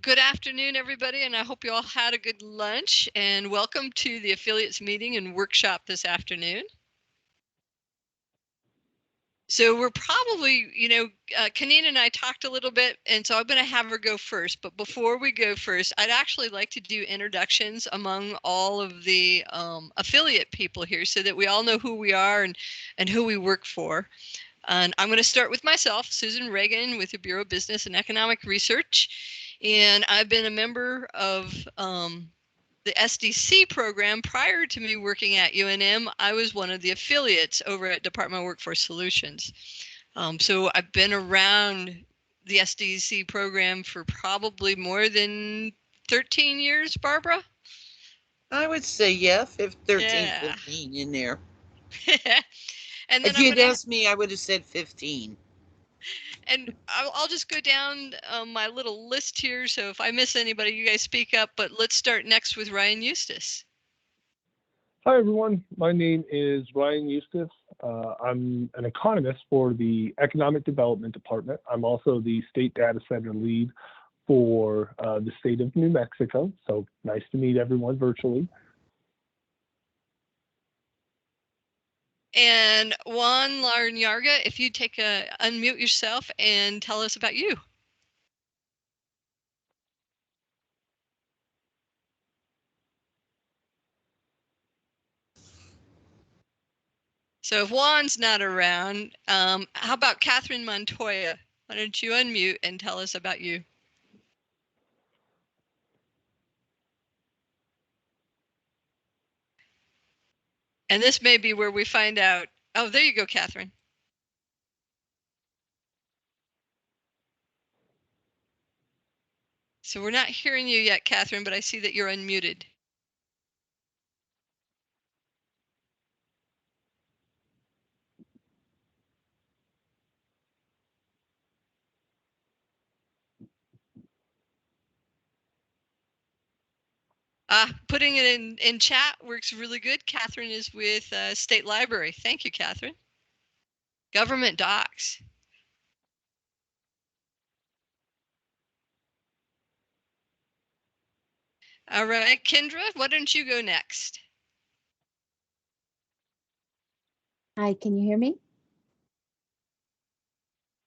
Good afternoon, everybody, and I hope you all had a good lunch, and welcome to the affiliates meeting and workshop this afternoon. So we're probably, KaNin and I talked a little bit, and so I'm going to have her go first. But before we go first, I'd actually like to do introductions among all of the affiliate people here so that we all know who we are and who we work for. And I'm going to start with myself, Susan Reagan with the Bureau of Business and Economic Research. And I've been a member of the SDC program. Prior to me working at UNM, I was one of the affiliates over at Department of Workforce Solutions. So I've been around the SDC program for probably more than 13 years, Barbara? I would say, yeah, 13, Yeah. 15 in there. And then If you'd asked me, I would have said 15. And I'll just go down my little list here. So if I miss anybody, you guys speak up. But let's start next with Ryan Eustis. Hi, everyone. My name is Ryan Eustis. I'm an economist for the Economic Development Department. I'm also the State Data Center lead for the state of New Mexico. So nice to meet everyone virtually. And Juan Larnyaga, if you unmute yourself and tell us about you. So if Juan's not around, how about Catherine Montoya? Why don't you unmute and tell us about you? And this may be where we find out. Oh, there you go, Catherine. So we're not hearing you yet, Catherine, but I see that you're unmuted. Putting it in chat works really good. Catherine is with State Library. Thank you, Catherine. Government docs. All right, Kendra, why don't you go next? Hi, can you hear me?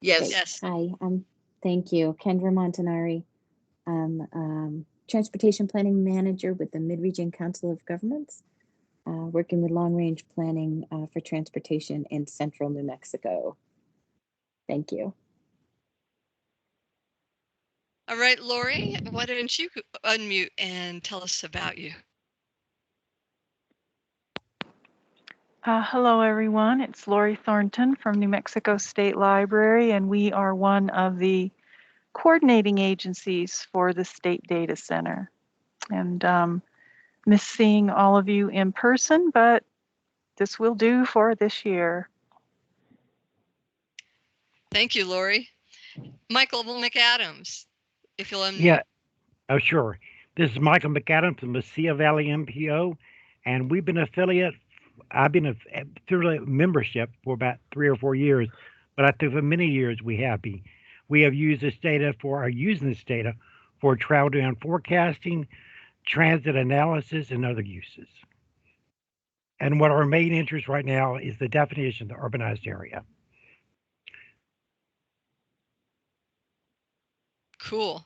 Yes. Yes. Hi, thank you. Kendra Montanari. Transportation Planning Manager with the Mid-Region Council of Governments, working with long-range planning for transportation in central New Mexico. Thank you. All right, Lori, why don't you unmute and tell us about you? Hello, everyone. It's Lori Thornton from New Mexico State Library, and we are one of the coordinating agencies for the State Data Center. And miss seeing all of you in person, but this will do for this year. Thank you, Lori. Michael McAdams, if you'll unmute. Yeah, oh, sure. This is Michael McAdams from the Sea Valley MPO, and we've been affiliate. I've been through membership for about 3 or 4 years, but I think for many years we have used this data are using this data for travel demand forecasting, transit analysis, and other uses. And what our main interest right now is the definition of the urbanized area. Cool.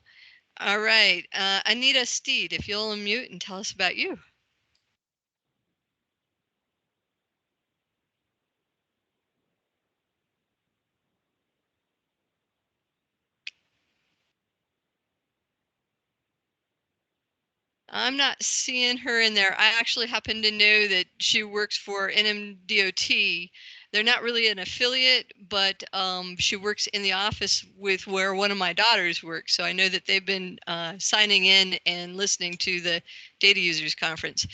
All right, Anita Steed, if you'll unmute and tell us about you. I'm not seeing her in there. I actually happen to know that she works for NMDOT. They're not really an affiliate, but she works in the office with where one of my daughters works. So I know that they've been signing in and listening to the Data Users Conference.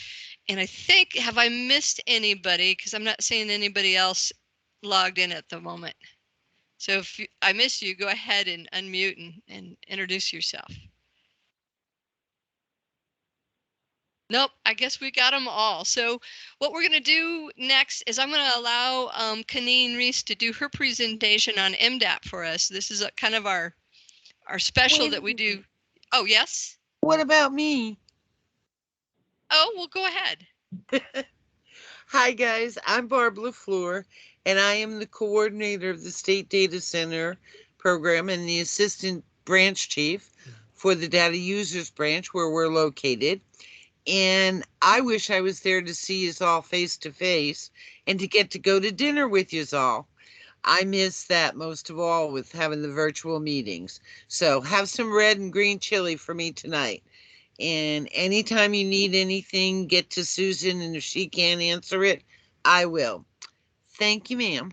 And I think, have I missed anybody? Because I'm not seeing anybody else logged in at the moment. So if I missed you, go ahead and unmute and introduce yourself. Nope, I guess we got them all. So what we're going to do next is I'm going to allow KaNin Reese to do her presentation on MDAT for us. This is kind of our special that we do. Oh, yes? What about me? Oh, well, go ahead. Hi, guys. I'm Barb LaFleur, and I am the coordinator of the State Data Center program and the assistant branch chief for the Data Users branch where we're located. And I wish I was there to see you all face to face and to get to go to dinner with you all. I miss that most of all with having the virtual meetings. So have some red and green chili for me tonight. And anytime you need anything, get to Susan, and if she can't answer it, I will. Thank you, ma'am.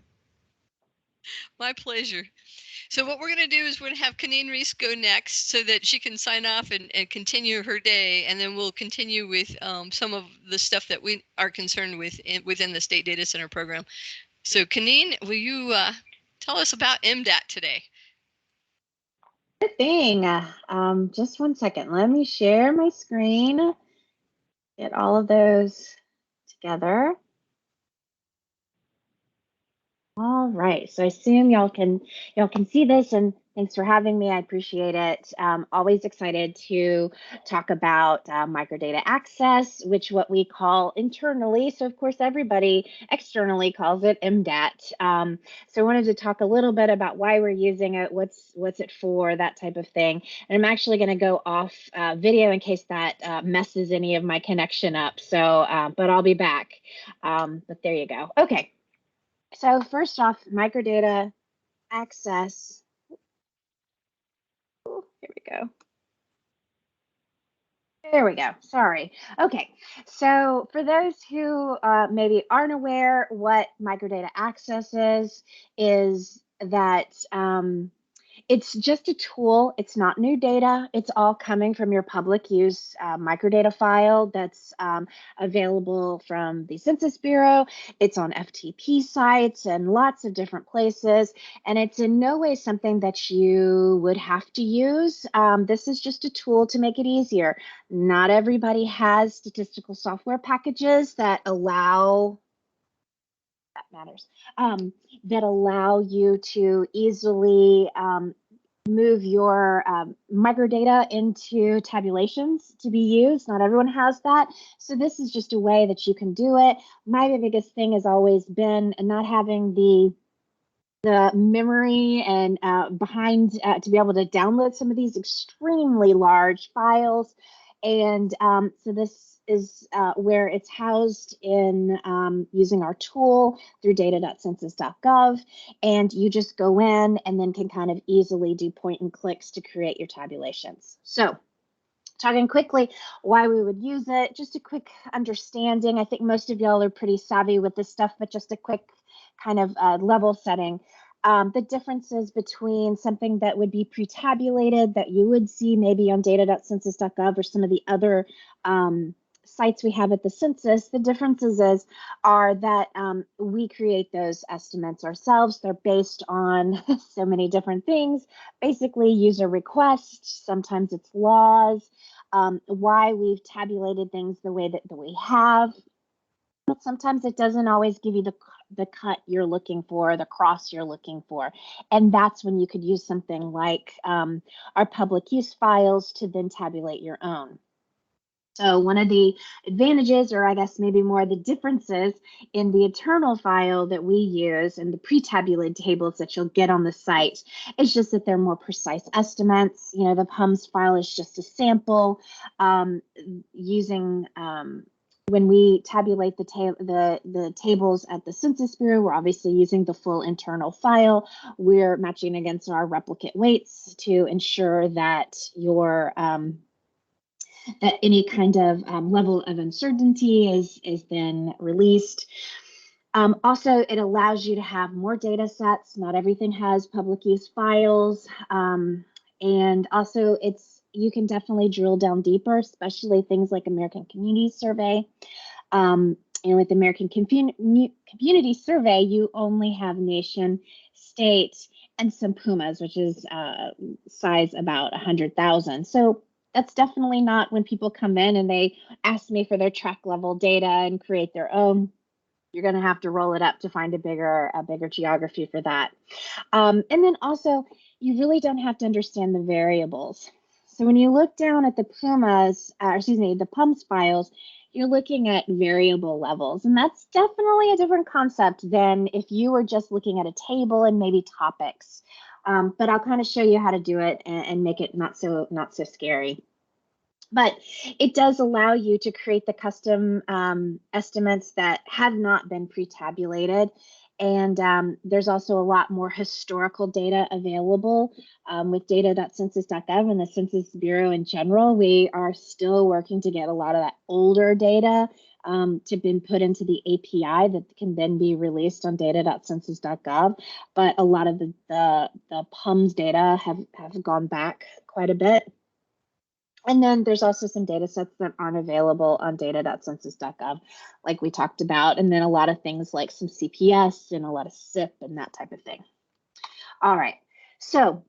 My pleasure. So what we're going to do is we're going to have KaNin Reese go next so that she can sign off and continue her day, and then we'll continue with some of the stuff that we are concerned with within the State Data Center program. So KaNin, will you tell us about MDAT today? Good thing. Just one second. Let me share my screen. Get all of those together. All right, so I assume y'all can see this, and thanks for having me. I appreciate it. Always excited to talk about microdata access, which what we call internally. So of course everybody externally calls it MDAT. So I wanted to talk a little bit about why we're using it, what's it for, that type of thing. And I'm actually going to go off video in case that messes any of my connection up. So, but I'll be back. But there you go. Okay. So first off, microdata access. Ooh, here we go. There we go. Sorry. Okay. So for those who maybe aren't aware what microdata access is that it's just a tool. It's not new data. It's all coming from your public use microdata file that's available from the Census Bureau. It's on FTP sites and lots of different places. And it's in no way something that you would have to use. This is just a tool to make it easier. Not everybody has statistical software packages that allow that allow you to easily move your microdata into tabulations to be used. Not everyone has that. So this is just a way that you can do it. My biggest thing has always been not having the memory and behind to be able to download some of these extremely large files. And so this is where it's housed in using our tool through data.census.gov. And you just go in and then can kind of easily do point and clicks to create your tabulations. So talking quickly why we would use it, just a quick understanding. I think most of y'all are pretty savvy with this stuff, but just a quick kind of level setting. The differences between something that would be pre-tabulated that you would see maybe on data.census.gov or some of the other sites we have at the census, the differences are that we create those estimates ourselves. They're based on so many different things, basically user requests, sometimes it's laws, why we've tabulated things the way that we have. But sometimes it doesn't always give you the cut you're looking for, the cross you're looking for. And that's when you could use something like our public use files to then tabulate your own. So one of the advantages, or I guess maybe more the differences in the internal file that we use and the pre-tabulated tables that you'll get on the site is just that they're more precise estimates. You know, the PUMS file is just a sample using when we tabulate the tables at the Census Bureau, we're obviously using the full internal file. We're matching against our replicate weights to ensure that your that any kind of level of uncertainty is then released. Also, it allows you to have more data sets. Not everything has public use files. And also you can definitely drill down deeper, especially things like American Community Survey. And with the American Community Survey, you only have nation, state, and some PUMAs, which is size about 100,000. So that's definitely not when people come in and they ask me for their tract level data and create their own. You're going to have to roll it up to find a bigger geography for that. And then also, you really don't have to understand the variables. So when you look down at the the PUMS files, you're looking at variable levels, and that's definitely a different concept than if you were just looking at a table and maybe topics. But I'll kind of show you how to do it and make it not so scary. But it does allow you to create the custom estimates that have not been pre-tabulated. And there's also a lot more historical data available with data.census.gov and the Census Bureau in general. We are still working to get a lot of that older data to be put into the API that can then be released on data.census.gov. But a lot of the PUMS data have gone back quite a bit. And then there's also some data sets that aren't available on data.census.gov, like we talked about, and then a lot of things like some CPS and a lot of SIP and that type of thing. All right, so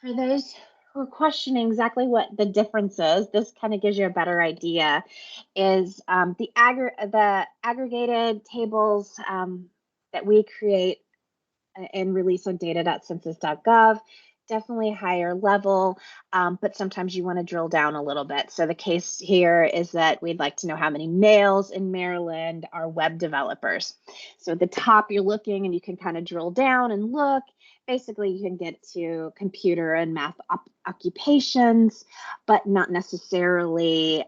for those who are questioning exactly what the difference is, this kind of gives you a better idea, is the aggregated tables that we create and release on data.census.gov. Definitely higher level, but sometimes you want to drill down a little bit. So the case here is that we'd like to know how many males in Maryland are web developers. So at the top you're looking and you can kind of drill down and look. Basically you can get to computer and math occupations, but not necessarily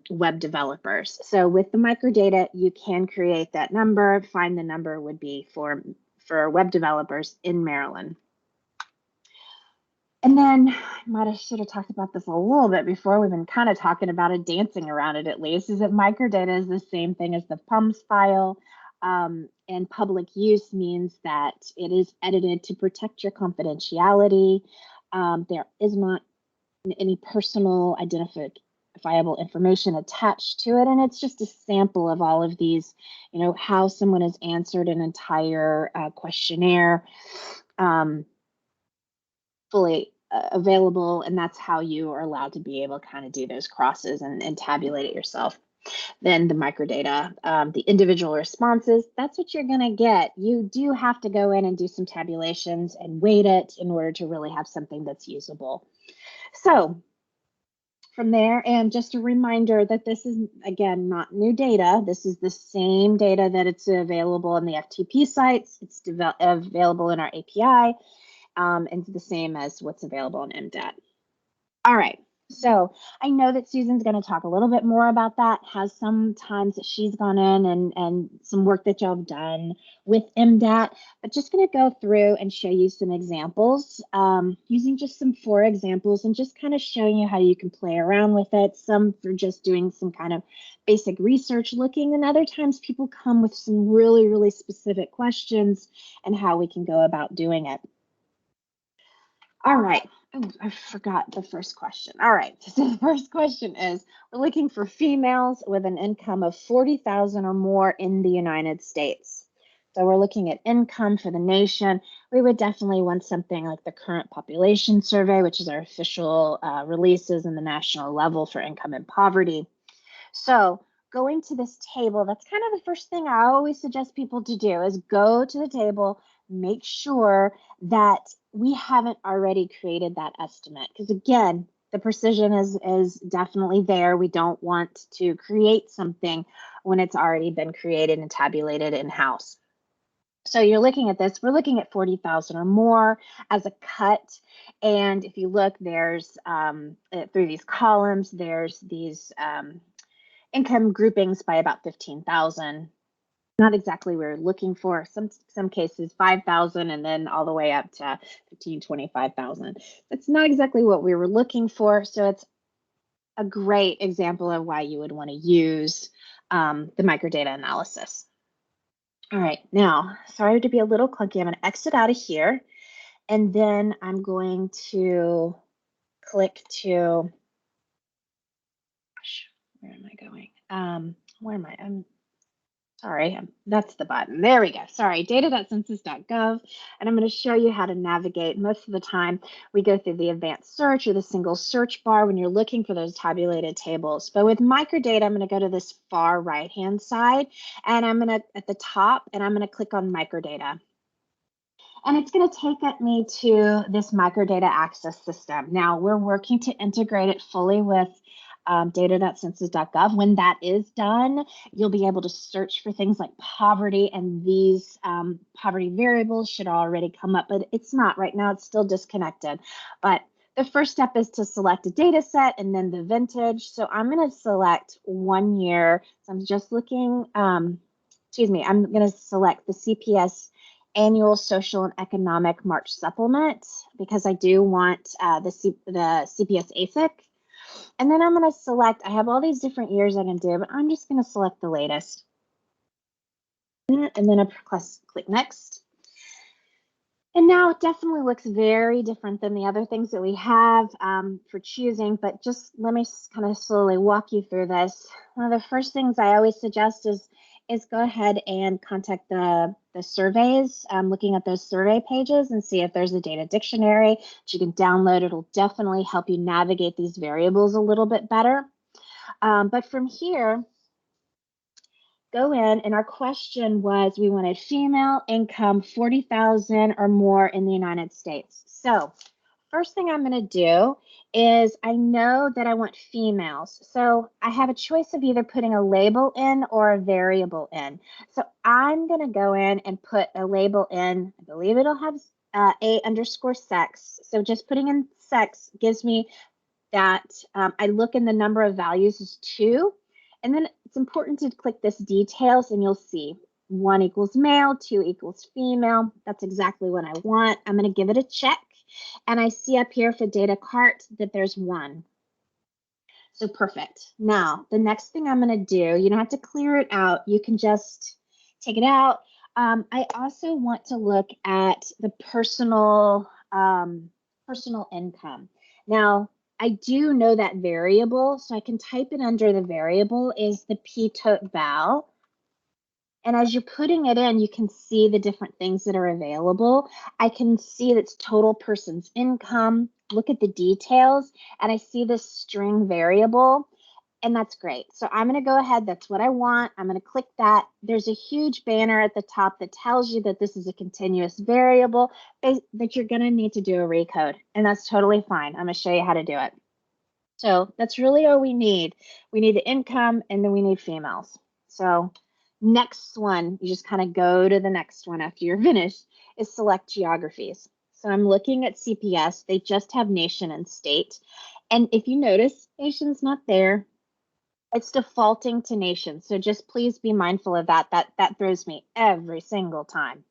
web developers. So with the microdata, you can create that number. Find the number would be for web developers in Maryland. And then I should have talked about this a little bit before. We've been kind of talking about it, dancing around it at least, is that microdata is the same thing as the PUMS file. And public use means that it is edited to protect your confidentiality. There is not any personal identifiable information attached to it. And it's just a sample of all of these, how someone has answered an entire questionnaire. Fully available, and that's how you are allowed to be able to kind of do those crosses and tabulate it yourself. Then the microdata, the individual responses, that's what you're going to get. You do have to go in and do some tabulations and weight it in order to really have something that's usable. So from there, and just a reminder that this is, again, not new data. This is the same data that it's available on the FTP sites. It's available in our API. And the same as what's available on MDAT. All right, so I know that Susan's going to talk a little bit more about that, has some times that she's gone in and some work that y'all have done with MDAT, but just going to go through and show you some examples, using just some 4 examples and just kind of showing you how you can play around with it. Some for just doing some kind of basic research looking, and other times people come with some really, really specific questions and how we can go about doing it. All right. Oh, I forgot the first question. All right. So the first question is, we're looking for females with an income of $40,000 or more in the United States. So we're looking at income for the nation. We would definitely want something like the current population survey, which is our official releases in the national level for income and poverty. So going to this table, that's kind of the first thing I always suggest people to do, is go to the table, make sure that we haven't already created that estimate. Because again, the precision is definitely there. We don't want to create something when it's already been created and tabulated in-house. So you're looking at this, we're looking at 40,000 or more as a cut. And if you look, there's through these columns, there's these income groupings by about 15,000. Not exactly what we're looking for. Some cases 5,000 and then all the way up to 15, 25,000. That's not exactly what we were looking for. So it's a great example of why you would want to use the microdata analysis. All right, now, sorry to be a little clunky. I'm going to exit out of here, and then I'm going to click to, gosh, where am I going? Where am I? Sorry, that's the button. There we go. Sorry, data.census.gov. And I'm going to show you how to navigate. Most of the time, we go through the advanced search or the single search bar when you're looking for those tabulated tables. But with microdata, I'm going to go to this far right-hand side, and I'm going to, at the top, and I'm going to click on microdata. And it's going to take me to this microdata access system. Now, we're working to integrate it fully with data.census.gov. When that is done, you'll be able to search for things like poverty, and these poverty variables should already come up, but it's not right now. It's still disconnected. But the first step is to select a data set and then the vintage. So I'm going to select 1 year. So I'm just looking, I'm going to select the CPS Annual Social and Economic March Supplement because I do want the CPS ASIC. And then I'm going to select, I have all these different years I can do, but I'm just going to select the latest. And then I click next. And now it definitely looks very different than the other things that we have for choosing, but just let me kind of slowly walk you through this. One of the first things I always suggest is go ahead and contact the surveys, looking at those survey pages and see if there's a data dictionary that you can download. It'll definitely help you navigate these variables a little bit better. But from here, go in, and our question was we wanted female income 40,000 or more in the United States. So first thing I'm going to do is I know that I want females. So I have a choice of either putting a label in or a variable in. So I'm going to go in and put a label in. I believe it'll have A_sex. So just putting in sex gives me that I look in the number of values is 2. And then it's important to click this details and you'll see 1 equals male, 2 equals female. That's exactly what I want. I'm going to give it a check. And I see up here for data cart that there's 1. So perfect. Now, the next thing I'm going to do, you don't have to clear it out. You can just take it out. I also want to look at the personal income. Now, I do know that variable, so I can type it under the variable is the p_tot_val. And as you're putting it in, you can see the different things that are available. I can see that's total person's income. Look at the details, and I see this string variable, and that's great. So I'm going to go ahead. That's what I want. I'm going to click that. There's a huge banner at the top that tells you that this is a continuous variable, that you're going to need to do a recode, and that's totally fine. I'm going to show you how to do it. So that's really all we need. We need the income, and then we need females. So next one, you just kind of go to the next one after you're finished, is select geographies. So I'm looking at CPS. They just have nation and state. And if you notice, nation's not there. It's defaulting to nation. So just please be mindful of that. That throws me every single time.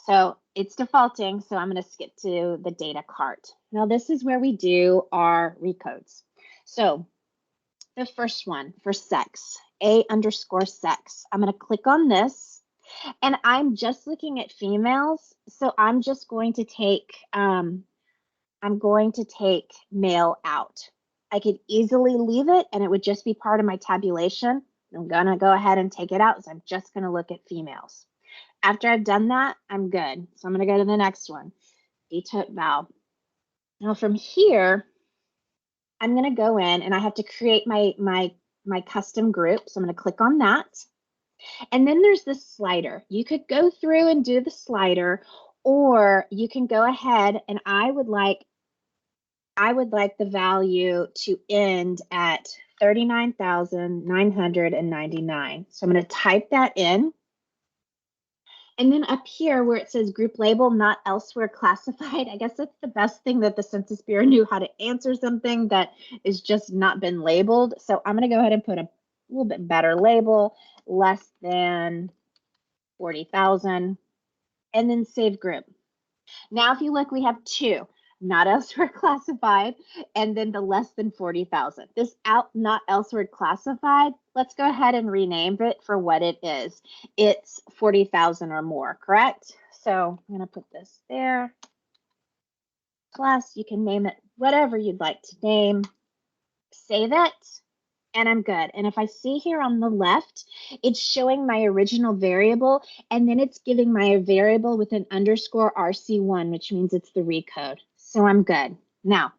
So it's defaulting. So I'm going to skip to the data cart. Now this is where we do our recodes. So the first one for sex, A_sex. I'm going to click on this, and I'm just looking at females. So I'm just going to take, male out. I could easily leave it, and it would just be part of my tabulation. I'm going to go ahead and take it out, so I'm just going to look at females. After I've done that, I'm good. So I'm going to go to the next one, p_tot_val. Now from here, I'm going to go in, and I have to create my custom group. So I'm going to click on that. And then there's this slider. You could go through and do the slider, or you can go ahead, and I would like the value to end at 39,999. So I'm going to type that in. And then up here where it says group label not elsewhere classified, I guess that's the best thing that the Census Bureau knew how to answer something that is just not been labeled. So I'm going to go ahead and put a little bit better label, less than 40,000, and then save group. Now, if you look, we have 2, not elsewhere classified, and then the less than 40,000. This not elsewhere classified, let's go ahead and rename it for what it is. It's 40,000 or more, correct? So I'm going to put this there. Plus, you can name it whatever you'd like to name. Save it, and I'm good. And if I see here on the left, it's showing my original variable, and then it's giving my variable with an underscore RC1, which means it's the recode. So I'm good. Now,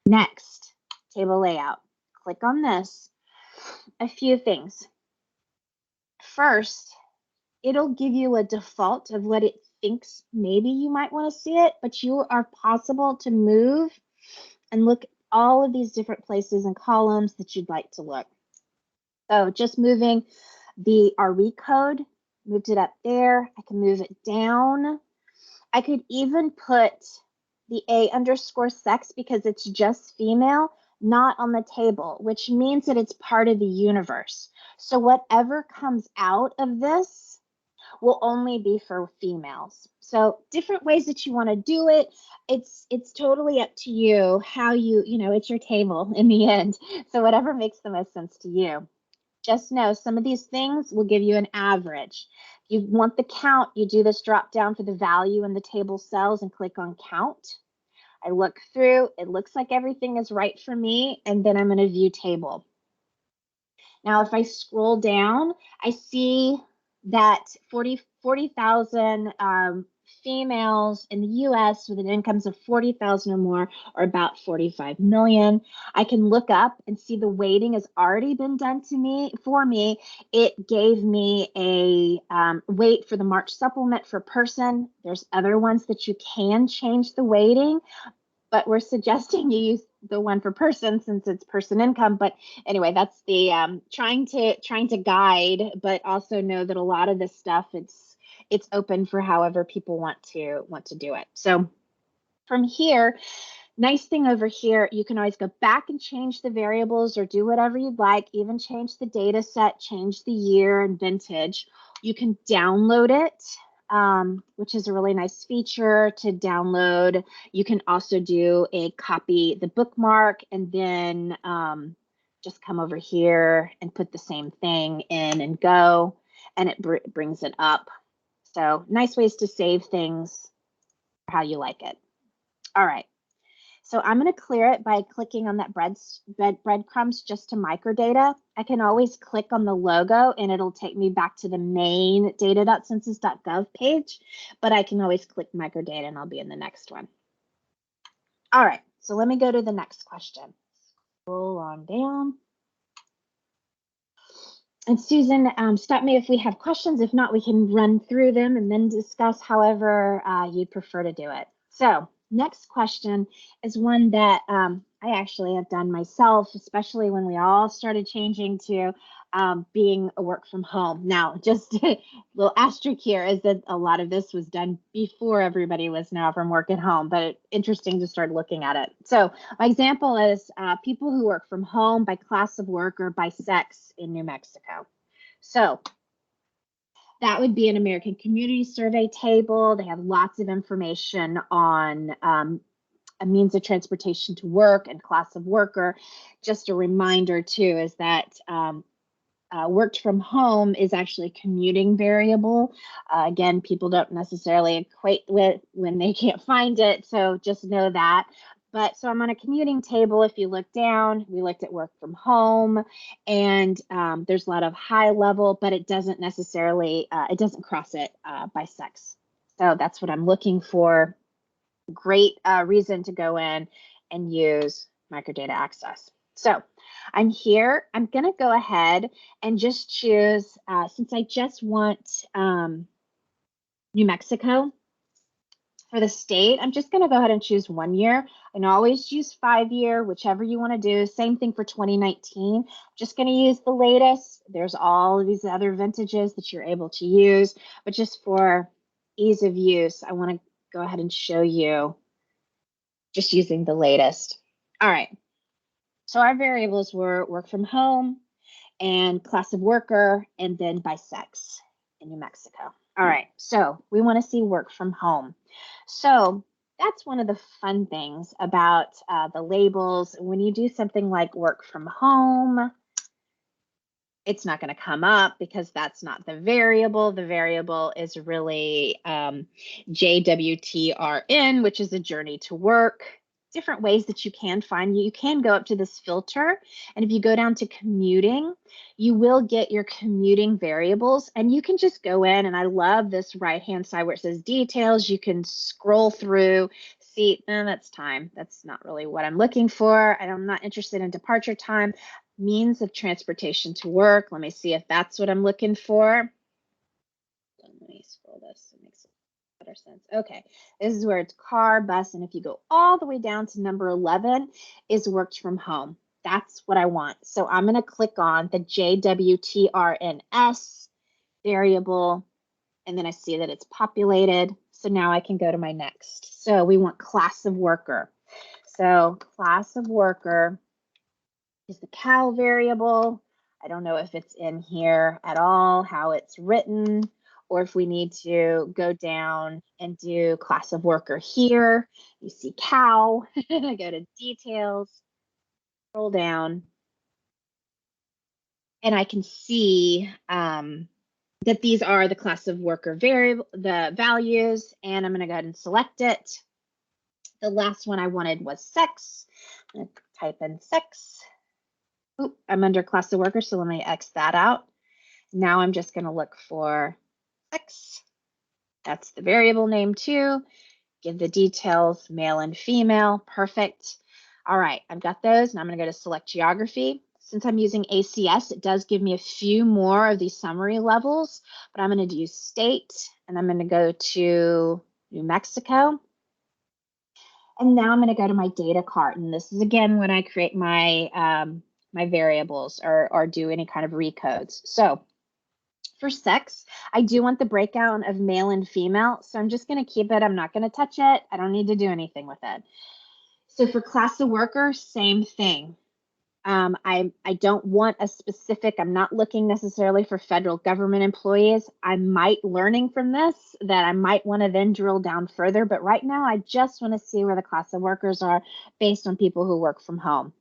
next, table layout. Click on this. A few things. First, it'll give you a default of what it thinks maybe you might want to see it, but you are possible to move and look at all of these different places and columns that you'd like to look. So just moving the RE code, moved it up there. I can move it down. I could even put the A_sex because it's just female, not on the table, which means that it's part of the universe. So whatever comes out of this will only be for females. So different ways that you want to do it. It's totally up to you how it's your table in the end. So whatever makes the most sense to you. Just know some of these things will give you an average. If you want the count, you do this drop down for the value in the table cells and click on count. I look through, it looks like everything is right for me, and then I'm going to view table. Now, if I scroll down, I see that 40,000 females in the US with an incomes of 40,000 or more are about 45 million. I can look up and see the weighting has already been done for me. It gave me a weight for the March supplement for person. There's other ones that you can change the weighting, but we're suggesting you use the one for person since it's person income. But anyway, that's the trying to guide, but also know that a lot of this stuff it's open for however people want to do it. So from here, nice thing over here, you can always go back and change the variables or do whatever you'd like, even change the data set, change the year and vintage. You can download it, which is a really nice feature to download. You can also do a copy the bookmark and then just come over here and put the same thing in and go, and it brings it up. So nice ways to save things how you like it. All right. So I'm going to clear it by clicking on that breadcrumbs just to microdata. I can always click on the logo and it'll take me back to the main data.census.gov page, but I can always click microdata and I'll be in the next one. All right, so let me go to the next question. Scroll on down. And Susan, stop me if we have questions. If not, we can run through them and then discuss however you'd prefer to do it. So next question is one that I actually have done myself, especially when we all started changing to being a work from home. Now, just a little asterisk here is that a lot of this was done before everybody was now from work at home, but interesting to start looking at it. So my example is people who work from home by class of work or by sex in New Mexico. So that would be an American Community Survey table. They have lots of information on a means of transportation to work and class of worker. Just a reminder too is that worked from home is actually a commuting variable. Again, people don't necessarily equate with when they can't find it, so just know that. But so I'm on a commuting table. If you look down, we looked at work from home, and there's a lot of high level, but it doesn't necessarily, it doesn't cross it by sex. So that's what I'm looking for. Great reason to go in and use microdata access. So I'm here. I'm going to go ahead and just choose, since I just want New Mexico for the state, I'm just going to go ahead and choose 1 year. I can always use 5 year, whichever you want to do. Same thing for 2019. Just going to use the latest. There's all of these other vintages that you're able to use, but just for ease of use, I want to go ahead and show you just using the latest. All right. So our variables were work from home and class of worker, and then by sex in New Mexico. All right, so we want to see work from home. So that's one of the fun things about the labels. When you do something like work from home, it's not going to come up because that's not the variable. The variable is really JWTRN, which is a journey to work. Different ways that you can find. You can go up to this filter, and if you go down to commuting, you will get your commuting variables, and you can just go in, and I love this right-hand side where it says details. You can scroll through, see, that's time. That's not really what I'm looking for. I'm not interested in departure time. Means of transportation to work. Let me see if that's what I'm looking for. Let me scroll this. It makes it better sense. Okay, this is where it's car, bus, and if you go all the way down to number 11 is worked from home. That's what I want. So I'm going to click on the JWTRNS variable, and then I see that it's populated. So now I can go to my next. So we want class of worker. So class of worker is the cal variable. I don't know if it's in here at all, how it's written, or if we need to go down and do class of worker here. You see cow, I go to details, scroll down, and I can see that these are the class of worker variable, the values, and I'm going to go ahead and select it. The last one I wanted was sex. I'm going to type in sex. Oop, I'm under class of worker, so let me X that out. Now I'm just going to look for sex. That's the variable name too. Give the details, male and female. Perfect. All right, I've got those. Now I'm going to go to select geography. Since I'm using ACS, it does give me a few more of these summary levels, but I'm going to do state, and I'm going to go to New Mexico. And now I'm going to go to my data cart. And this is, again, when I create my, my variables or do any kind of recodes. So for sex, I do want the breakdown of male and female. So I'm just going to keep it. I'm not going to touch it. I don't need to do anything with it. So for class of worker, same thing. I don't want a specific, I'm not looking necessarily for federal government employees. I might learning from this that I might want to then drill down further, but right now I just want to see where the class of workers are based on people who work from home.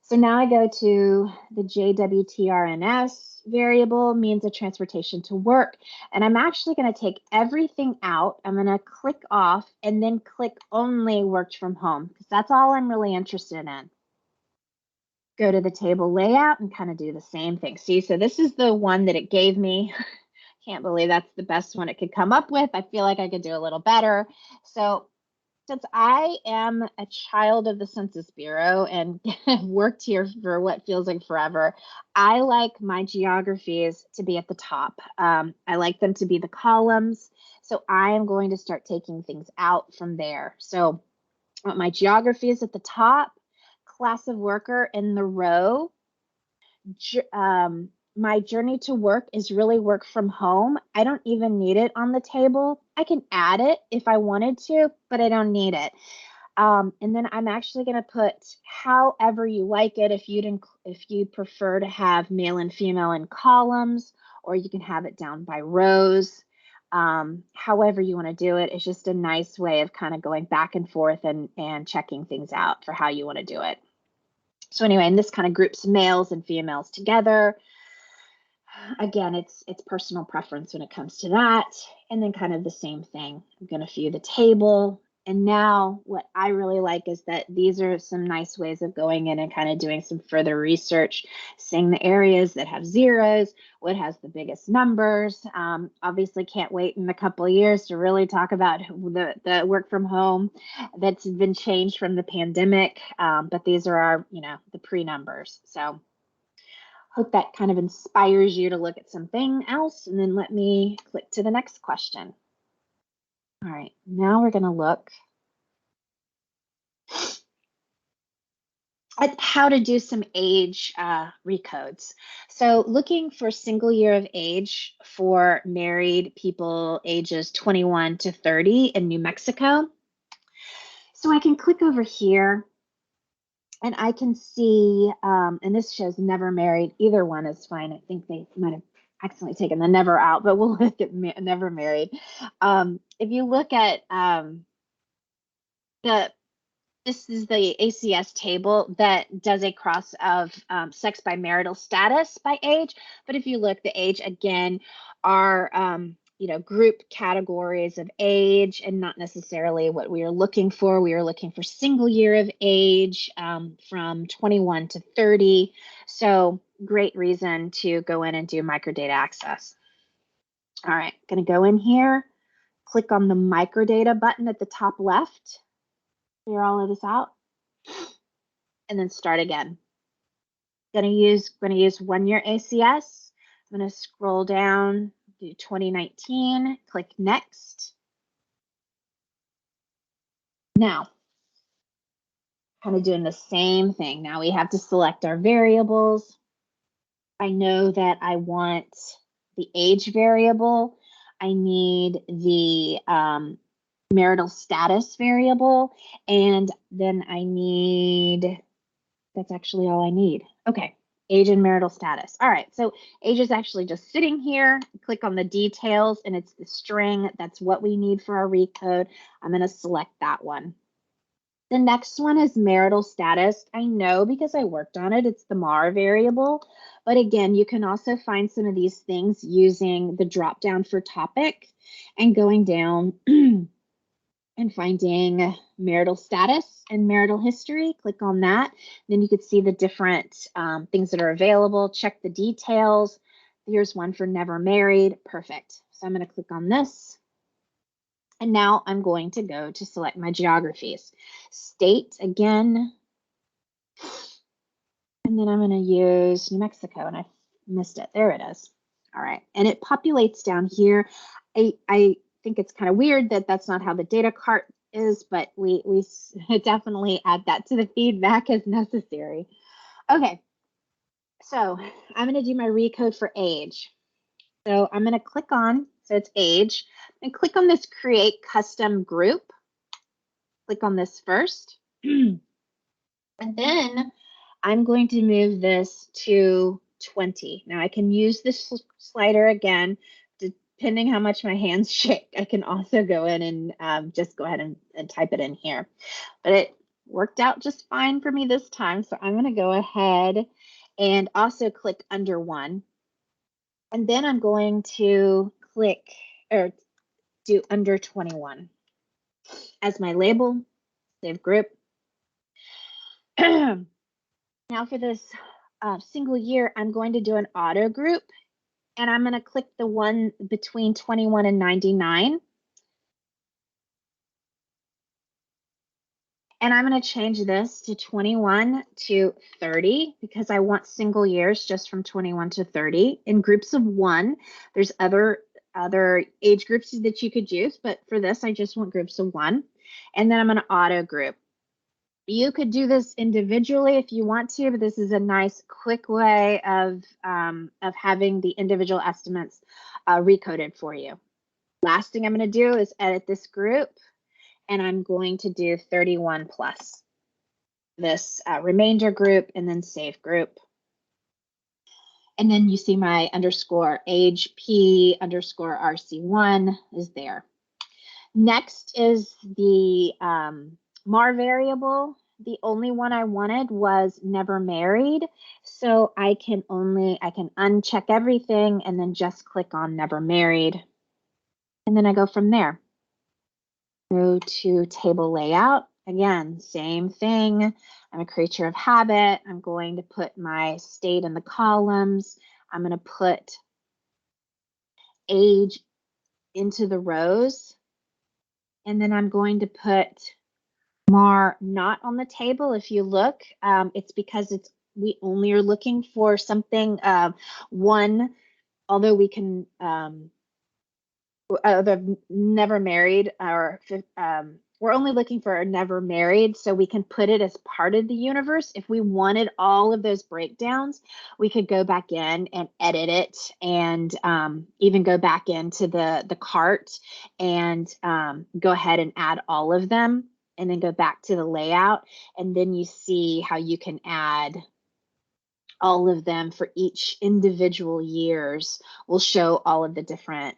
So now I go to the JWTRNS variable, means of transportation to work, and I'm actually going to take everything out. I'm going to click off and then click only worked from home because that's all I'm really interested in. Go to the table layout and kind of do the same thing. See, so this is the one that it gave me. Can't believe that's the best one it could come up with. I feel like I could do a little better. So since I am a child of the Census Bureau and have worked here for what feels like forever, I like my geographies to be at the top. I like them to be the columns. So I am going to start taking things out from there. So I want my geographies at the top, class of worker in the row. My journey to work is really work from home. I don't even need it on the table. I can add it if I wanted to, but I don't need it. And then I'm actually going to put however you like it. If you prefer to have male and female in columns, or you can have it down by rows. However you want to do it. It's just a nice way of kind of going back and forth and checking things out for how you want to do it. So anyway, and this kind of groups males and females together. Again, it's personal preference when it comes to that. And then kind of the same thing. I'm going to view the table. And now what I really like is that these are some nice ways of going in and kind of doing some further research, seeing the areas that have zeros, what has the biggest numbers. Obviously can't wait in a couple of years to really talk about the work from home that's been changed from the pandemic. But these are our, the pre-numbers. So hope that kind of inspires you to look at something else, and then let me click to the next question. All right, now we're going to look at how to do some age recodes. So looking for single year of age for married people ages 21 to 30 in New Mexico. So I can click over here and I can see, and this shows never married. Either one is fine. I think they might have accidentally taken the never out, but we'll look at never married. If you look at this is the ACS table that does a cross of sex by marital status by age. But if you look, the age again are group categories of age and not necessarily what we are looking for. We are looking for single year of age from 21 to 30. So great reason to go in and do microdata access. All right, going to go in here, click on the microdata button at the top left. Clear all of this out, and then start again. Going to use 1 year ACS. I'm going to scroll down, do 2019, click next. Now, kind of doing the same thing. Now we have to select our variables. I know that I want the age variable. I need the marital status variable, and then I need, that's actually all I need. Okay, age and marital status. All right, so age is actually just sitting here. Click on the details, and it's the string. That's what we need for our recode. I'm going to select that one. The next one is marital status. I know because I worked on it, it's the MAR variable. But again, you can also find some of these things using the drop down for topic and going down and finding marital status and marital history. Click on that. Then you could see the different things that are available. Check the details. Here's one for never married. Perfect. So I'm going to click on this. And now I'm going to go to select my geographies. State again. And then I'm going to use New Mexico, and I missed it. There it is. All right. And it populates down here. I think it's kind of weird that that's not how the data cart is, but we definitely add that to the feedback as necessary. Okay. So I'm going to do my recode for age. So I'm going to click on, so it's age, and click on this create custom group. Click on this first. And then I'm going to move this to 20. Now I can use this slider again, depending how much my hands shake. I can also go in and just go ahead and type it in here. But it worked out just fine for me this time. So I'm going to go ahead and also click under 1. And then I'm going to click or do under 21 as my label, save group. Now for this single year, I'm going to do an auto group, and I'm going to click the one between 21 and 99. And I'm going to change this to 21 to 30 because I want single years just from 21 to 30 in groups of 1. There's other age groups that you could use, but for this, I just want groups of 1. And then I'm going to auto group. You could do this individually if you want to, but this is a nice quick way of having the individual estimates recoded for you. Last thing I'm going to do is edit this group. And I'm going to do 31 plus this remainder group and then save group. And then you see my underscore age P underscore RC1 is there. Next is the MAR variable. The only one I wanted was never married. So I can uncheck everything and then just click on never married. And then I go from there. Go to table layout. Again, same thing. I'm a creature of habit. I'm going to put my state in the columns. I'm going to put age into the rows. And then I'm going to put MAR not on the table. If you look, it's because we only are looking for something one, although we can the never married, or we're only looking for a never married, so we can put it as part of the universe. If we wanted all of those breakdowns, we could go back in and edit it, and even go back into the cart and go ahead and add all of them, and then go back to the layout, and then you see how you can add all of them for each individual years. Will show all of the different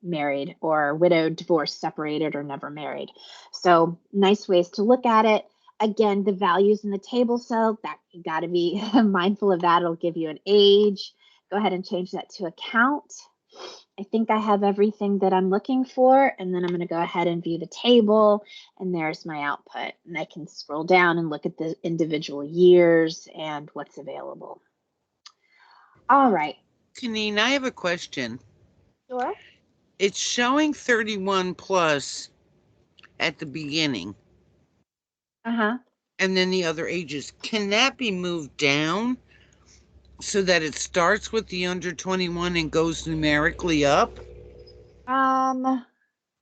married or widowed, divorced, separated, or never married. So nice ways to look at it. Again, the values in the table cell, that you got to be mindful of that. It'll give you an age. Go ahead and change that to account. I think I have everything that I'm looking for, and then I'm going to go ahead and view the table, and there's my output. And I can scroll down and look at the individual years and what's available. All right. KaNin, I have a question. Sure. It's showing 31 plus at the beginning. Uh-huh. And then the other ages. Can that be moved down so that it starts with the under 21 and goes numerically up?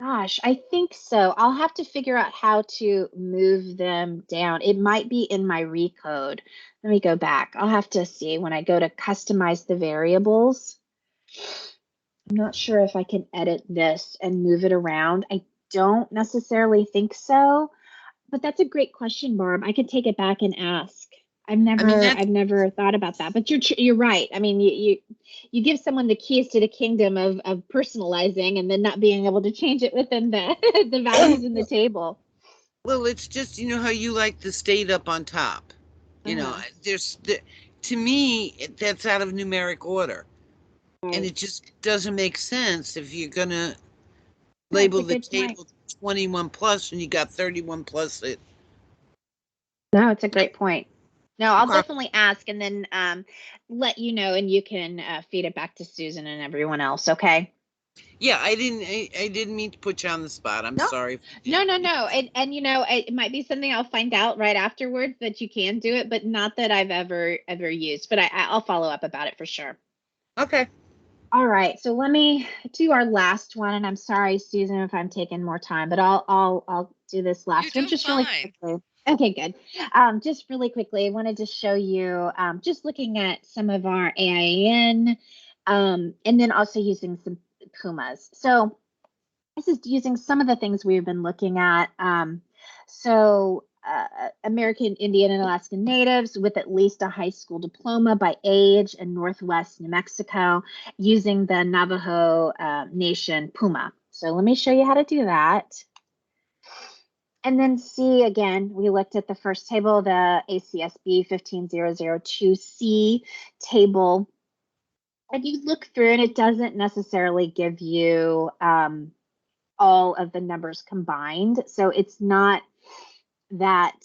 Gosh, I think so. I'll have to figure out how to move them down. It might be in my recode. Let me go back. I'll have to see when I go to customize the variables. I'm not sure if I can edit this and move it around. I don't necessarily think so, but that's a great question, Barb. I could take it back and ask. I've never thought about that, but you're right. I mean, you give someone the keys to the kingdom of personalizing and then not being able to change it within the the values in the table. Well, it's just, you know how you like the state up on top. You know, to me, that's out of numeric order. Right. And it just doesn't make sense if you're going to label the table 21 plus and you got 31 plus it. No, it's a great point. No, I'll definitely ask and then let you know, and you can feed it back to Susan and everyone else. Okay. Yeah, I didn't mean to put you on the spot. I'm sorry. No. And you know, it might be something I'll find out right afterwards that you can do it, but not that I've ever used. But I'll follow up about it for sure. Okay. All right. So let me do our last one, and I'm sorry, Susan, if I'm taking more time, but I'll do this last one just really quickly. Okay, good. Just really quickly, I wanted to show you just looking at some of our AIN, and then also using some Pumas. So this is using some of the things we've been looking at. American Indian and Alaskan Natives with at least a high school diploma by age in Northwest New Mexico using the Navajo Nation Puma. So let me show you how to do that. And then see, again, we looked at the first table, the ACSB 15002C table. And you look through and it doesn't necessarily give you all of the numbers combined. So it's not that,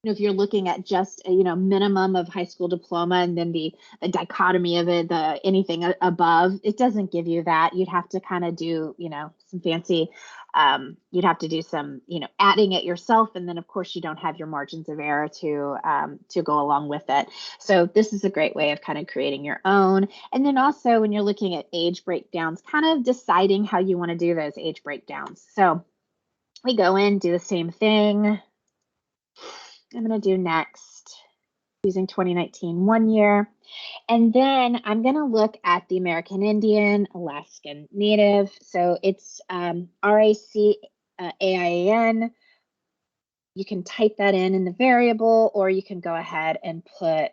if you're looking at just minimum of high school diploma and then the dichotomy of it, the anything above, it doesn't give you that. You'd have to kind of do some fancy you'd have to do some adding it yourself, and then of course you don't have your margins of error to go along with it. So this is a great way of kind of creating your own. And then also when you're looking at age breakdowns, kind of deciding how you want to do those age breakdowns. So we go in, do the same thing. I'm going to do next using 2019 1 year. And then I'm going to look at the American Indian, Alaskan Native. So it's RAC AIN. You can type that in the variable, or you can go ahead and put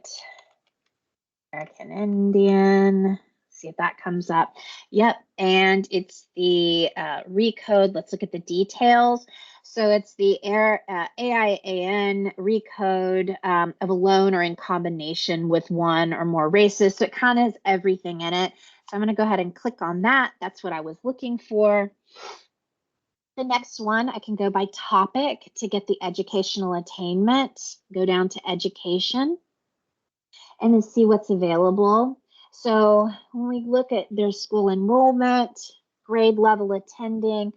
American Indian. See if that comes up. Yep, and it's the recode. Let's look at the details. So it's the AIAN recode of alone or in combination with one or more races. So it kind of has everything in it. So I'm going to go ahead and click on that. That's what I was looking for. The next one, I can go by topic to get the educational attainment. Go down to education and then see what's available. So when we look at their school enrollment, grade level attending,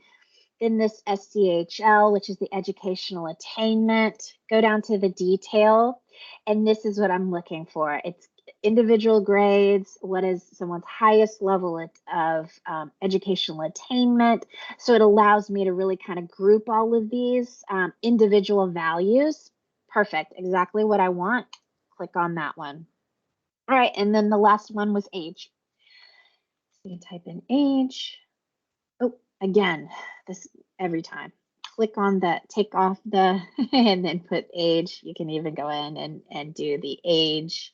then this SCHL, which is the educational attainment, go down to the detail. And this is what I'm looking for. It's individual grades. What is someone's highest level of educational attainment? So it allows me to really kind of group all of these individual values. Perfect. Exactly what I want. Click on that one. All right. And then the last one was age. So you type in age. Oh, again, this every time. Click on that, take off the, and then put age. You can even go in and do the age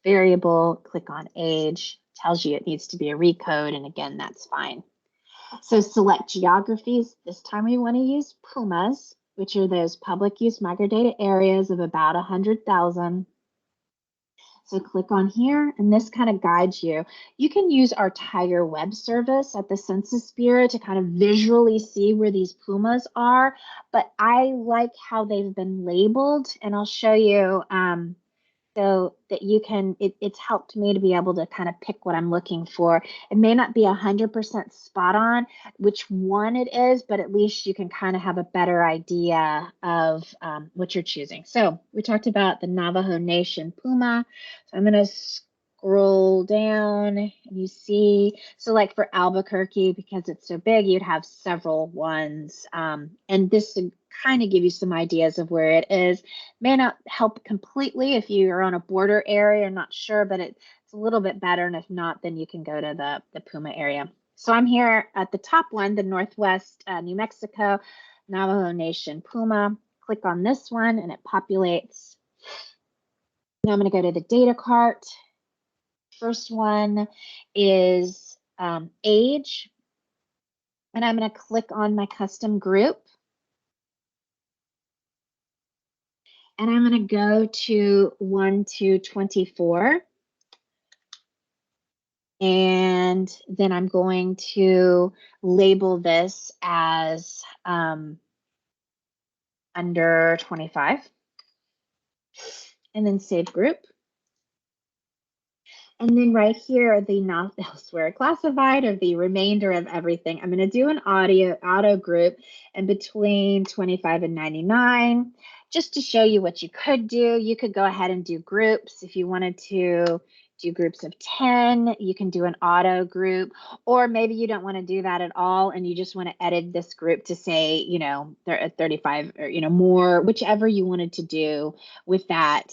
variable. Click on age. Tells you it needs to be a recode, and again, that's fine. So select geographies. This time we want to use Pumas, which are those public use microdata areas of about 100,000. So click on here, and this kind of guides you. You can use our Tiger web service at the Census Bureau to kind of visually see where these Pumas are, but I like how they've been labeled, and I'll show you so that you can, it's helped me to be able to kind of pick what I'm looking for. It may not be 100% spot on which one it is, but at least you can kind of have a better idea of what you're choosing. So we talked about the Navajo Nation Puma. So I'm going to scroll down and you see, so like for Albuquerque, because it's so big, you'd have several ones. And this would kind of give you some ideas of where it is. May not help completely if you're on a border area, I'm not sure, but it's a little bit better. And if not, then you can go to the Puma area. So I'm here at the top one, the Northwest New Mexico Navajo Nation Puma. Click on this one and it populates. Now I'm going to go to the data cart. First one is age, and I'm going to click on my custom group. And I'm going to go to 1 to 24. And then I'm going to label this as under 25. And then save group. And then right here are the not elsewhere classified, or the remainder of everything. I'm going to do an auto group in between 25 and 99, just to show you what you could do. You could go ahead and do groups. If you wanted to do groups of 10, you can do an auto group, or maybe you don't want to do that at all and you just want to edit this group to say, you know, they're at 35 or, you know, more, whichever you wanted to do with that.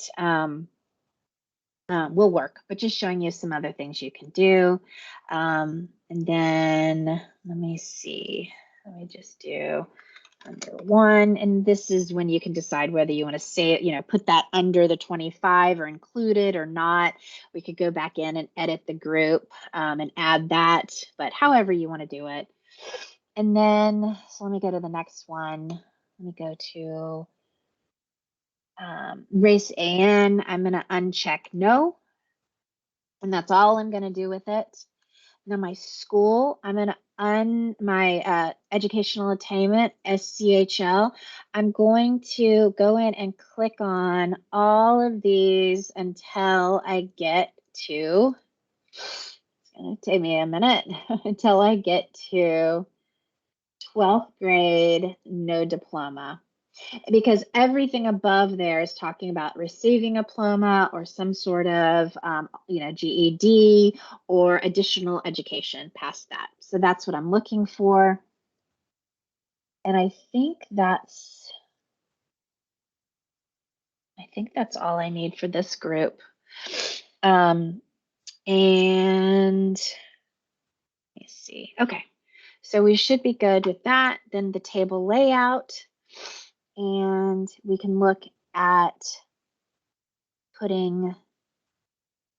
Will work, but just showing you some other things you can do. And then let me see, let me just do under 1, and this is when you can decide whether you want to say it, you know, put that under the 25 or include it or not. We could go back in and edit the group and add that, but however you want to do it. And then, so let me go to the next one. Let me go to race AN. I'm going to uncheck no. And that's all I'm going to do with it. Now my school, I'm going to my educational attainment, SCHL. I'm going to go in and click on all of these until I get to, it's going to take me a minute, until I get to 12th grade, no diploma. Because everything above there is talking about receiving a diploma or some sort of, you know, GED or additional education past that. So that's what I'm looking for. And I think that's all I need for this group. And let me see. Okay, so we should be good with that. Then the table layout. And we can look at putting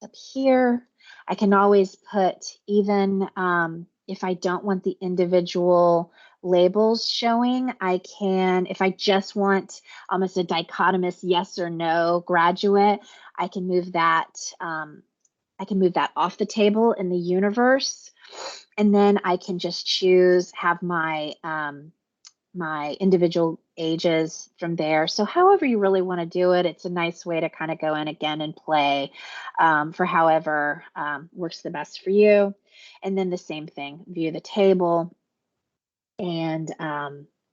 up here. I can always put, even if I don't want the individual labels showing, I can, if I just want almost a dichotomous yes or no graduate, I can move that. I can move that off the table in the universe, and then I can just choose, have my my individual ages from there. So however you really want to do it, it's a nice way to kind of go in again and play for however works the best for you. And then the same thing, view the table. And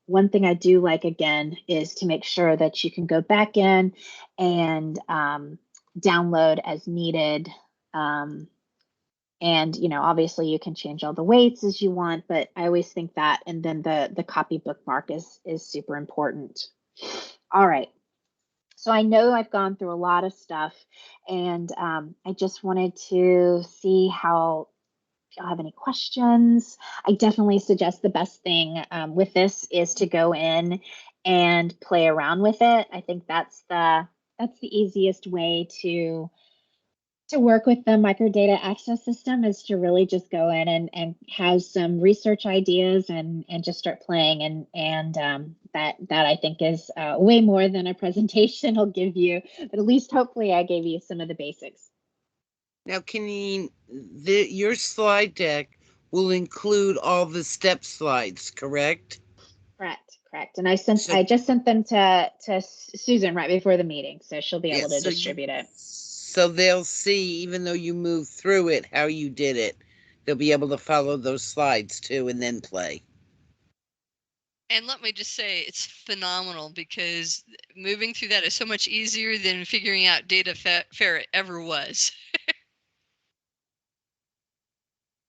one thing I do like, again, is to make sure that you can go back in and download as needed. And, you know, obviously you can change all the weights as you want, but I always think that, and then the copy bookmark is super important. All right. So I know I've gone through a lot of stuff, and I just wanted to see how, if y'all have any questions. I definitely suggest the best thing with this is to go in and play around with it. I think that's the easiest way to work with the microdata access system, is to really just go in and have some research ideas and just start playing, and that I think is way more than a presentation will give you, but at least hopefully I gave you some of the basics. Now, KaNin, your slide deck will include all the step slides, correct? Correct. And I just sent them to Susan right before the meeting, so she'll be able to distribute it. So they'll see, even though you move through it, how you did it. They'll be able to follow those slides too and then play. And let me just say, it's phenomenal, because moving through that is so much easier than figuring out data fair ever was.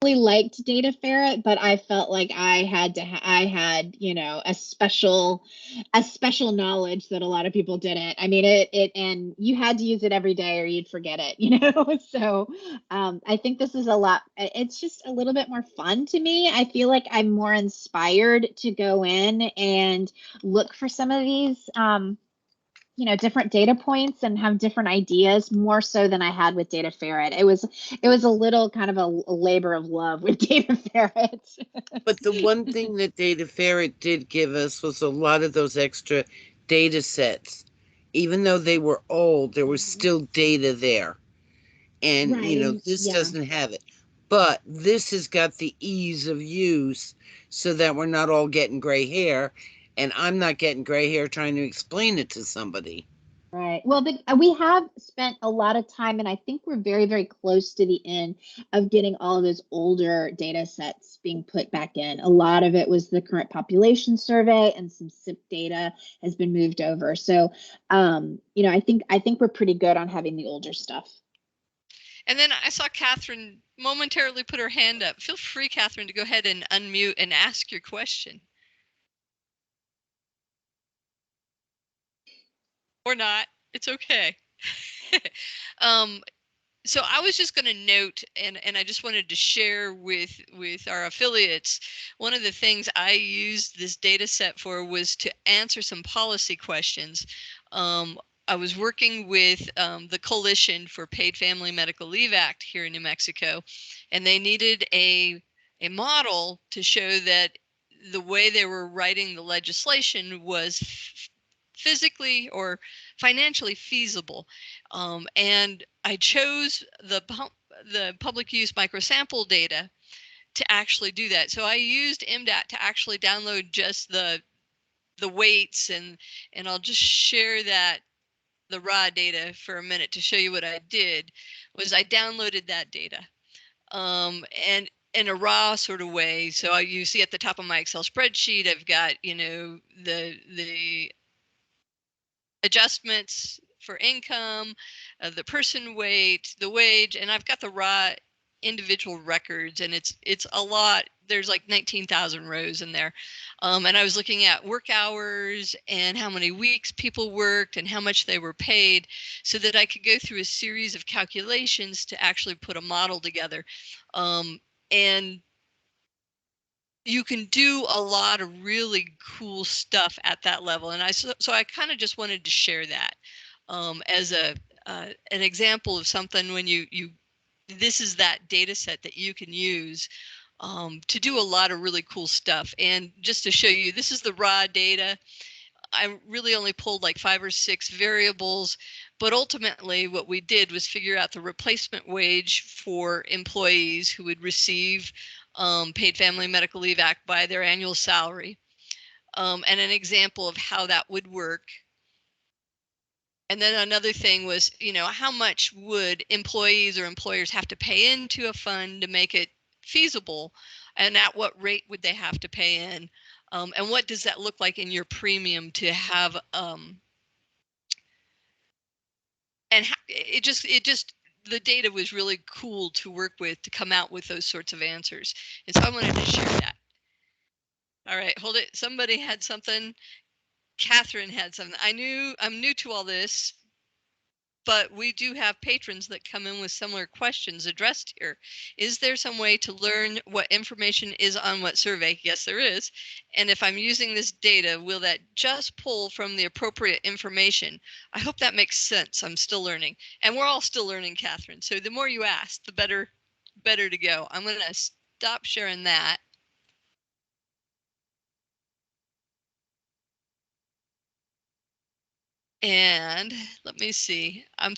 really liked Data Ferret, but I felt like I had a special knowledge that a lot of people didn't. I mean, and you had to use it every day or you'd forget it, So I think this is it's just a little bit more fun to me. I feel like I'm more inspired to go in and look for some of these different data points and have different ideas more so than I had with Data Ferret. It was a little kind of a labor of love with Data Ferret. But the one thing that Data Ferret did give us was a lot of those extra data sets. Even though they were old, there was still data there. And, Right. this Yeah. doesn't have it. But this has got the ease of use so that we're not all getting gray hair. And I'm not getting gray hair trying to explain it to somebody. Right. Well, we have spent a lot of time, and I think we're very, very close to the end of getting all of those older data sets being put back in. A lot of it was the current population survey, and some SIP data has been moved over. So, I think we're pretty good on having the older stuff. And then I saw Catherine momentarily put her hand up. Feel free, Catherine, to go ahead and unmute and ask your question. Or not. It's okay. So I was just going to note, and I just wanted to share with our affiliates, one of the things I used this data set for was to answer some policy questions. I was working with the Coalition for Paid Family Medical Leave Act here in New Mexico, and they needed a model to show that the way they were writing the legislation was physically or financially feasible. And I chose the public use microsample data to actually do that. So I used MDAT to actually download just the weights, and I'll just share the raw data for a minute to show you what I did. Was I downloaded that data and in a raw sort of way. So you see at the top of my Excel spreadsheet, I've got the adjustments for income, the person weight, the wage, and I've got the raw individual records, and it's a lot. There's like 19,000 rows in there. And I was looking at work hours and how many weeks people worked and how much they were paid, so that I could go through a series of calculations to actually put a model together. And you can do a lot of really cool stuff at that level. And so I kind of just wanted to share that as an example of something when this is that data set that you can use to do a lot of really cool stuff. And just to show you, this is the raw data. I really only pulled like 5 or 6 variables, but ultimately what we did was figure out the replacement wage for employees who would receive Paid Family Medical Leave Act by their annual salary, and an example of how that would work. And then another thing was, how much would employees or employers have to pay into a fund to make it feasible, and at what rate would they have to pay in, and what does that look like in your premium to have and it just the data was really cool to work with to come out with those sorts of answers. And so I wanted to share that. All right, hold it. Somebody had something. Catherine had something. I'm new to all this, but we do have patrons that come in with similar questions addressed here. Is there some way to learn what information is on what survey? Yes, there is. And if I'm using this data, will that just pull from the appropriate information? I hope that makes sense. I'm still learning. And we're all still learning, Catherine. So the more you ask, the better to go. I'm going to stop sharing that. And let me see. What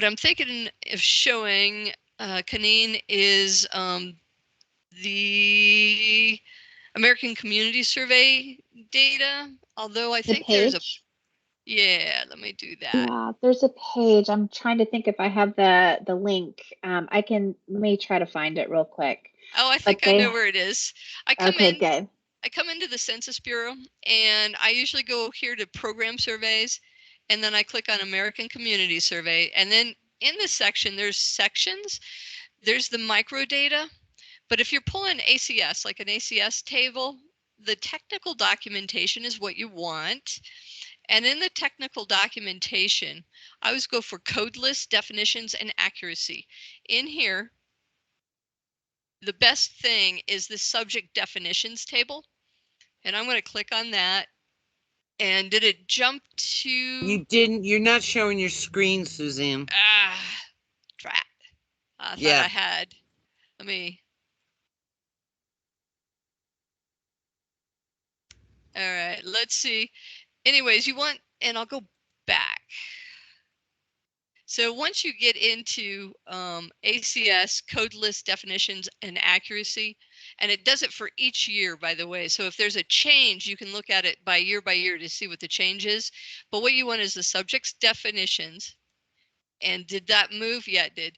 I'm thinking of showing KaNin is the American Community Survey data. Although I think there's a let me do that. Yeah, there's a page. I'm trying to think if I have the link. Let me try to find it real quick. Oh, I think I know where it is. Good. I come into the Census Bureau, and I usually go here to program surveys, and then I click on American Community Survey, and then in this section there's sections. there's the microdata, but if you're pulling ACS, like an ACS table, the technical documentation is what you want. And in the technical documentation, I always go for codeless definitions and accuracy. In here, the best thing is the subject definitions table. And I'm going to click on that. And did it jump to? You didn't. You're not showing your screen, Suzanne. Drat. I thought Yeah. I had. Let me. All right, let's see. Anyways, you want, and I'll go back. So once you get into ACS, codeless definitions and accuracy, and it does it for each year, by the way. So if there's a change, you can look at it by year to see what the change is. But what you want is the subject's definitions. And did that move? Yeah, it did.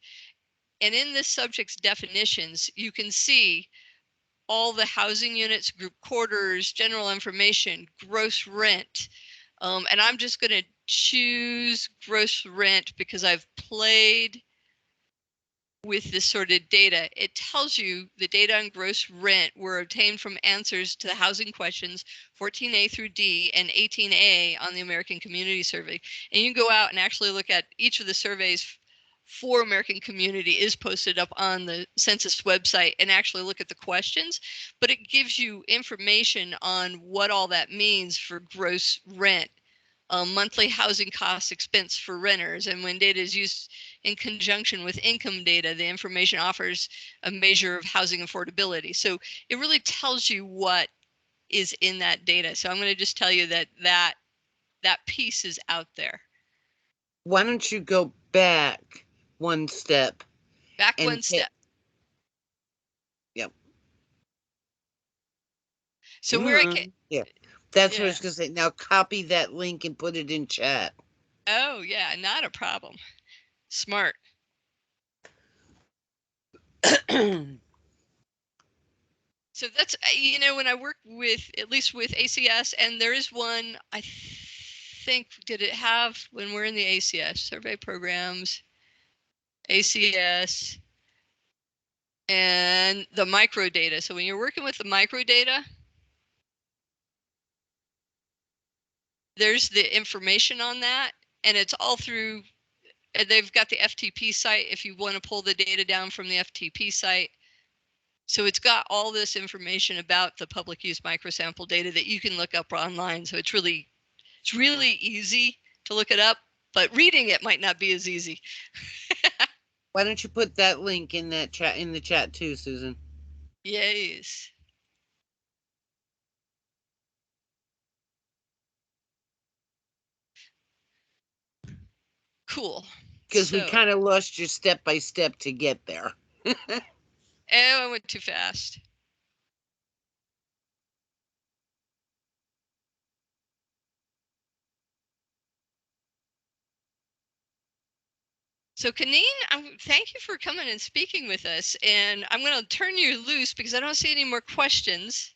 And in this subject's definitions, you can see all the housing units, group quarters, general information, gross rent. And I'm just going to choose gross rent because I've played with this sort of data. It tells you the data on gross rent were obtained from answers to the housing questions 14A through D and 18A on the American Community Survey. And you can go out and actually look at each of the surveys for American Community is posted up on the Census website and actually look at the questions, but it gives you information on what all that means for gross rent. Monthly housing cost expense for renters, and when data is used in conjunction with income data, the information offers a measure of housing affordability. So it really tells you what is in that data. So I'm going to just tell you that piece is out there. Why don't you go back one step? Back one step. Yep. So where I can. Yeah. That's what I was going to say. Now copy that link and put it in chat. Oh, yeah, not a problem. Smart. So that's, you know, when I work with, at least with ACS, and there is one, I think, did it have, when we're in the ACS, survey programs, ACS, and the microdata. So when you're working with the microdata, there's the information on that, and it's all through, they've got the FTP site if you want to pull the data down from the FTP site. So it's got all this information about the public use microsample data that you can look up online. So it's really easy to look it up, but reading it might not be as easy. Why don't you put that link in that chat, in the chat too, Susan? Yes. Cool. Because we kind of lost your step by step to get there. I went too fast. So KaNin, thank you for coming and speaking with us. And I'm going to turn you loose because I don't see any more questions.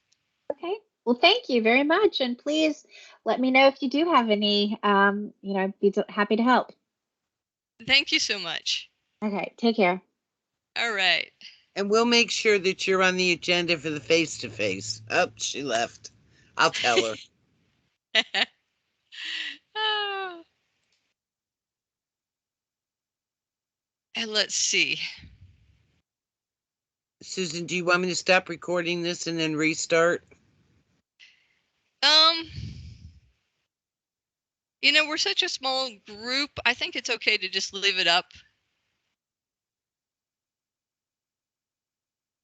Okay. Well, thank you very much. And please let me know if you do have any, you know, I'd be happy to help. Thank you so much. Okay. Take care. All right. And we'll make sure that you're on the agenda for the face-to-face. Oh, she left. I'll tell her. Oh. And let's see. Susan, do you want me to stop recording this and then restart? You know, we're such a small group. I think it's okay to just leave it up